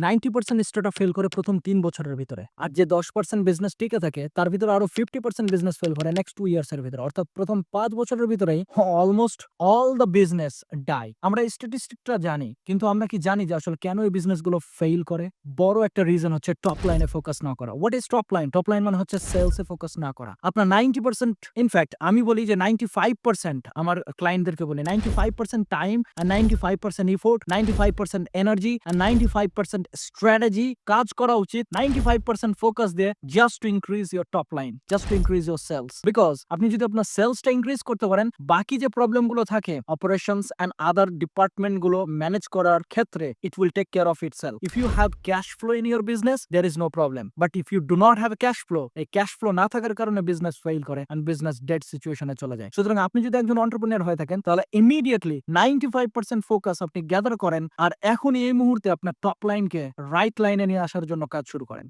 90% startup fail করে প্রথম ৩ বছরের ভিতরে। আর যে 10% বিজনেস টিকে থাকে তার ভিতরে আরো 50% বিজনেস ফেল করে নেক্সট 2 ইয়ার্স এর ভিতরে। অর্থাৎ প্রথম ৫ বছরের ভিতরেই almost all the business die. আমরা এই স্ট্যাটিস্টিকটা জানি। কিন্তু আমরা কি জানি যে আসলে কেন এই বিজনেসগুলো ফেইল করে? বড় একটা রিজন হচ্ছে টপ লাইনে ফোকাস না করা। What is top line? Top line মানে হচ্ছে সেলস এ ফোকাস না করা। আপনার 90% ইনফেক্ট আমি বলি যে 95% আমার ক্লায়েন্টদেরকে বলি 95% টাইম আর 95% এফোর্ট, 95% এনার্জি আর 95% স্ট্র্যাটেজি কাজ করা উচিত 95% ফোকাস দিয়ে just to increase your top line, just to increase your sales. Because আপনি যদি আপনার সেলসটা ইনক্রিজ করতে পারেন, বাকি যে প্রবলেমগুলো থাকে অপারেশনস অ্যান্ড আদার ডিপার্টমেন্ট গুলো ম্যানেজ করার ক্ষেত্রে it will take care of itself. If you have cash flow in your business there is no problem, but if you do not have cash flow, এই cash flow না থাকার কারণে business fail করে and business dead সিচুয়েশনে চলে যায়। সুতরাং আপনি যদি একজন এন্টারপ্রেনিউর হয়ে থাকেন তাহলে ইমিডিয়েটলি 95% ফোকাস আপনি গ্যাদার করেন আর এখনই এই মুহূর্তে আপনার টপ লাইনকে রাইট লাইনে নিয়ে আসার জন্য কাজ শুরু করেন।